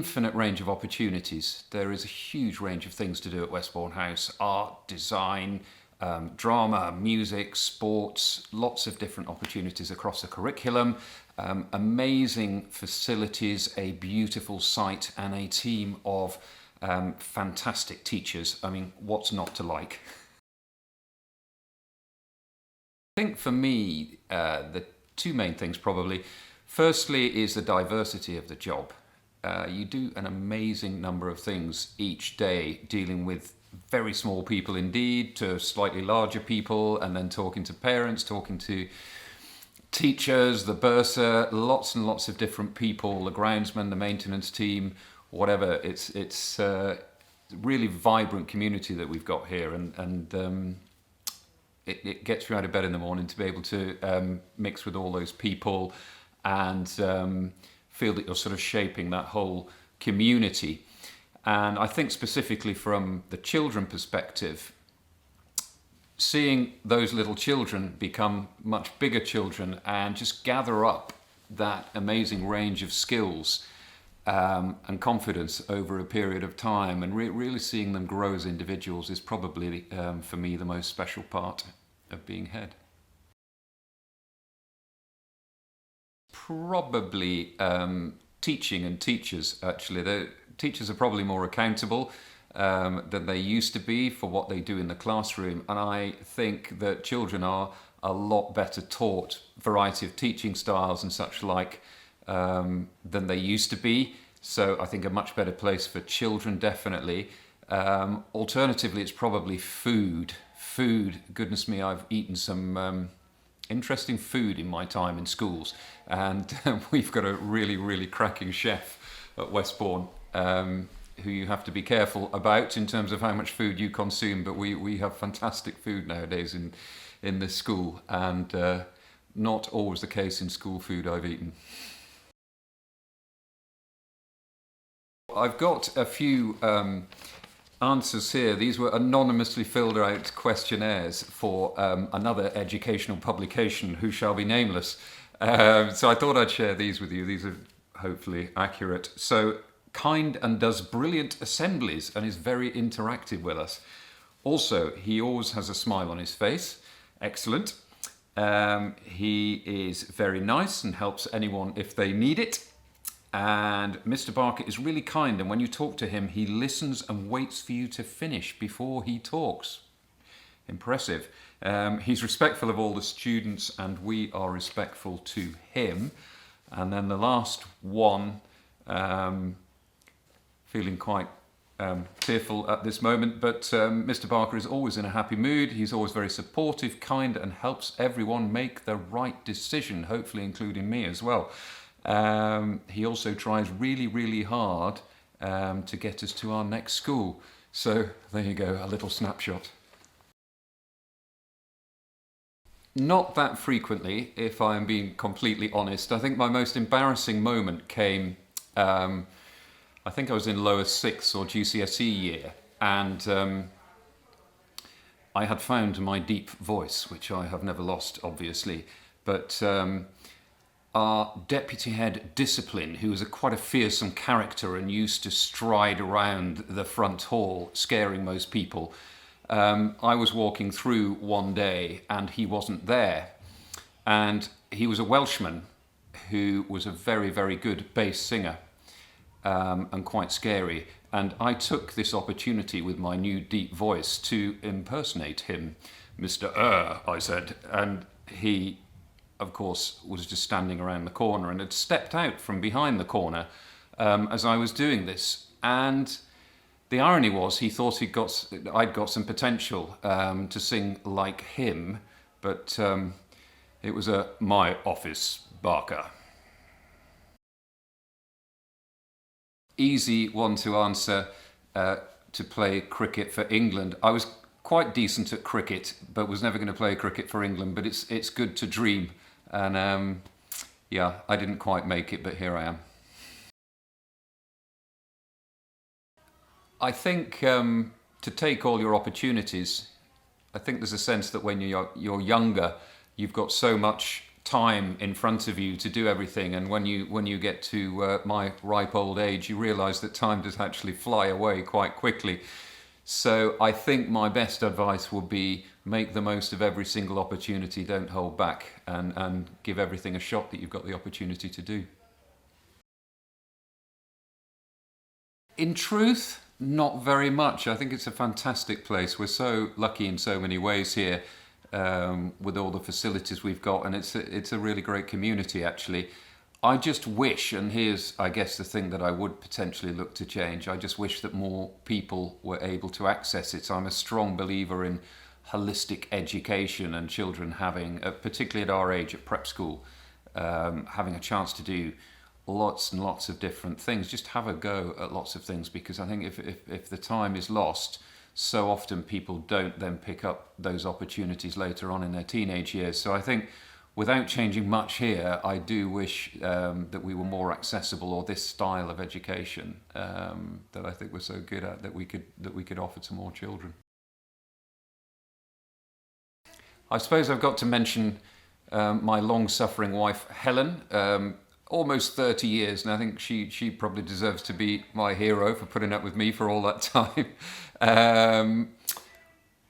infinite range of opportunities. There is a huge range of things to do at Westbourne House. Art, design, drama, music, sports, lots of different opportunities across the curriculum. Amazing facilities, a beautiful site, and a team of fantastic teachers. I mean, what's not to like? I think for me, the two main things probably. Firstly is the diversity of the job. You do an amazing number of things each day, dealing with very small people indeed, to slightly larger people, and then talking to parents, talking to teachers, the bursar, lots and lots of different people, the groundsman, the maintenance team, whatever. It's a really vibrant community that we've got here, and it gets you out of bed in the morning to be able to mix with all those people and feel that you're sort of shaping that whole community. And I think specifically from the children perspective, seeing those little children become much bigger children and just gather up that amazing range of skills and confidence over a period of time, and really seeing them grow as individuals is probably, for me, the most special part of being head. Probably teaching and teachers, actually. The teachers are probably more accountable than they used to be for what they do in the classroom, and I think that children are a lot better taught variety of teaching styles and such like than they used to be. So I think a much better place for children, definitely. Alternatively, it's probably food. Food, goodness me, I've eaten some interesting food in my time in schools, and we've got a really cracking chef at Westbourne who you have to be careful about in terms of how much food you consume, but we have fantastic food nowadays in this school, and not always the case in school food I've eaten. I've got a few answers here. These were anonymously filled out questionnaires for another educational publication who shall be nameless. So I thought I'd share these with you. These are hopefully accurate. So, kind and does brilliant assemblies and is very interactive with us. Also, he always has a smile on his face. Excellent. He is very nice and helps anyone if they need it. And Mr. Barker is really kind, and when you talk to him, he listens and waits for you to finish before he talks. Impressive. He's respectful of all the students, and we are respectful to him. And then the last one, feeling quite tearful at this moment, but Mr. Barker is always in a happy mood. He's always very supportive, kind, and helps everyone make the right decision, hopefully including me as well. He also tries really hard to get us to our next school. So there you go, a little snapshot. Not that frequently, if I'm being completely honest. I think my most embarrassing moment came, I think I was in lower sixth or GCSE year, and I had found my deep voice, which I have never lost, obviously, but our deputy head discipline, who was quite a fearsome character and used to stride around the front hall, scaring most people. I was walking through one day and he wasn't there. And he was a Welshman who was a very good bass singer and quite scary. And I took this opportunity with my new deep voice to impersonate him. "Mr. I said, and he, of course, was just standing around the corner and had stepped out from behind the corner as I was doing this. And the irony was, he thought I'd got some potential to sing like him, but it was my office, Barker. Easy one to answer, to play cricket for England. I was quite decent at cricket, but was never going to play cricket for England, but it's good to dream. And yeah, I didn't quite make it, but here I am. I think to take all your opportunities, I think there's a sense that when you're younger, you've got so much time in front of you to do everything, and when you get to my ripe old age, you realise that time does actually fly away quite quickly. So I think my best advice would be make the most of every single opportunity, don't hold back, and give everything a shot that you've got the opportunity to do. In truth, not very much. I think it's a fantastic place. We're so lucky in so many ways here, with all the facilities we've got, and it's a really great community actually. I just wish, and here's I guess the thing that I would potentially look to change. I just wish that more people were able to access it. So I'm a strong believer in holistic education and children having, particularly at our age at prep school, having a chance to do lots and lots of different things. Just have a go at lots of things, because I think if the time is lost, so often people don't then pick up those opportunities later on in their teenage years. So I think without changing much here, I do wish that we were more accessible, or this style of education that I think we're so good at, that we could offer to more children. I suppose I've got to mention my long-suffering wife, Helen. Almost 30 years, and I think she probably deserves to be my hero for putting up with me for all that time.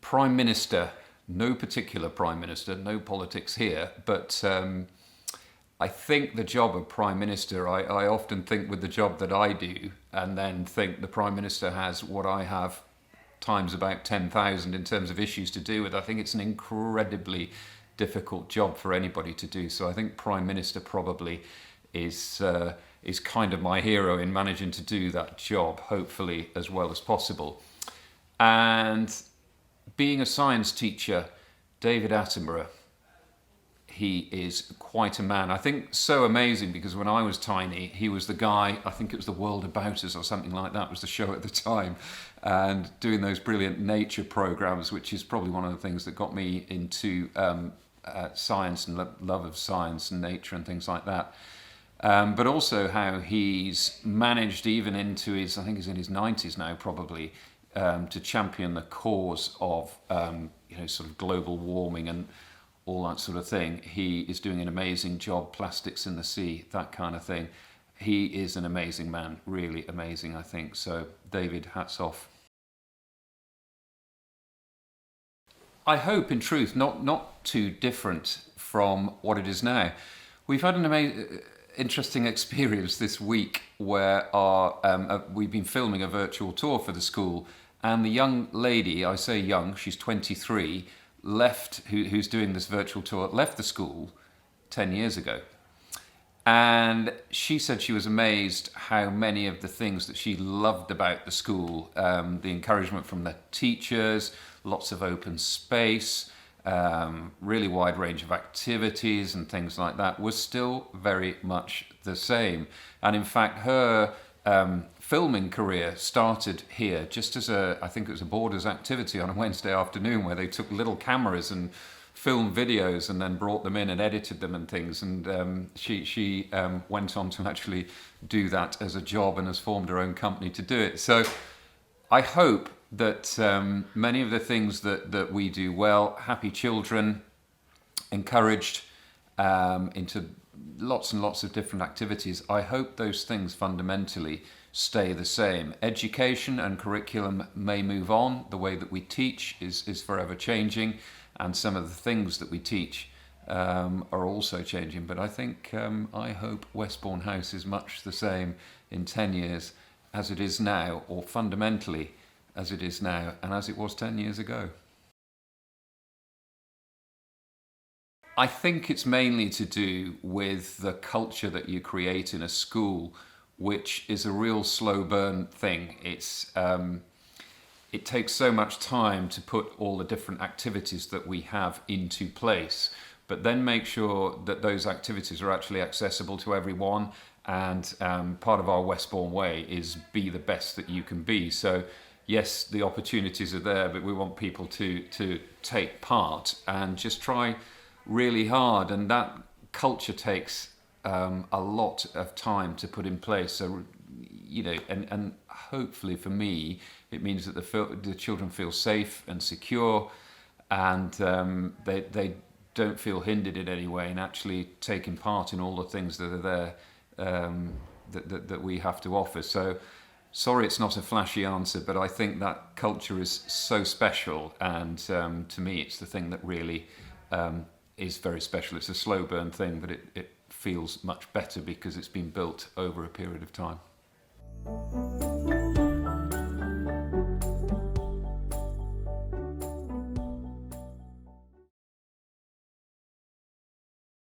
Prime Minister, no particular Prime Minister, no politics here, but I think the job of Prime Minister, I often think with the job that I do, and then think the Prime Minister has what I have times about 10,000 in terms of issues to do with. I think it's an incredibly difficult job for anybody to do. So I think Prime Minister probably is kind of my hero in managing to do that job, hopefully as well as possible. And being a science teacher, David Attenborough, he is quite a man. I think so amazing, because when I was tiny, he was the guy, I think it was The World About Us or something like that was the show at the time, and doing those brilliant nature programs, which is probably one of the things that got me into science and love of science and nature and things like that. But also how he's managed, even into his, I think he's in his 90s now probably, to champion the cause of sort of global warming and all that sort of thing. He is doing an amazing job, plastics in the sea, that kind of thing. He is an amazing man, really amazing, I think. So David, hats off. I hope, in truth, not too different from what it is now. We've had an interesting experience this week where we've been filming a virtual tour for the school, and the young lady, I say young, she's 23, who's doing this virtual tour, left the school 10 years ago. And she said she was amazed how many of the things that she loved about the school, the encouragement from the teachers, lots of open space, really wide range of activities and things like that, was still very much the same. And in fact, her filming career started here just as I think it was a Borders activity on a Wednesday afternoon, where they took little cameras and filmed videos and then brought them in and edited them and things. And she went on to actually do that as a job and has formed her own company to do it. So I hope that many of the things that we do well, happy children, encouraged into lots and lots of different activities, I hope those things fundamentally stay the same. Education and curriculum may move on. The way that we teach is forever changing, and some of the things that we teach are also changing. But I think, I hope Westbourne House is much the same in 10 years as it is now, or fundamentally as it is now, and as it was 10 years ago. I think it's mainly to do with the culture that you create in a school, which is a real slow burn thing. It takes so much time to put all the different activities that we have into place, but then make sure that those activities are actually accessible to everyone. And part of our Westbourne way is be the best that you can be. So yes, the opportunities are there, but we want people to take part and just try really hard. And that culture takes a lot of time to put in place. So, and hopefully for me, it means that the children feel safe and secure, and they don't feel hindered in any way in actually taking part in all the things that are there, that we have to offer. So sorry it's not a flashy answer, but I think that culture is so special, and to me it's the thing that really is very special. It's a slow burn thing, but it feels much better because it's been built over a period of time.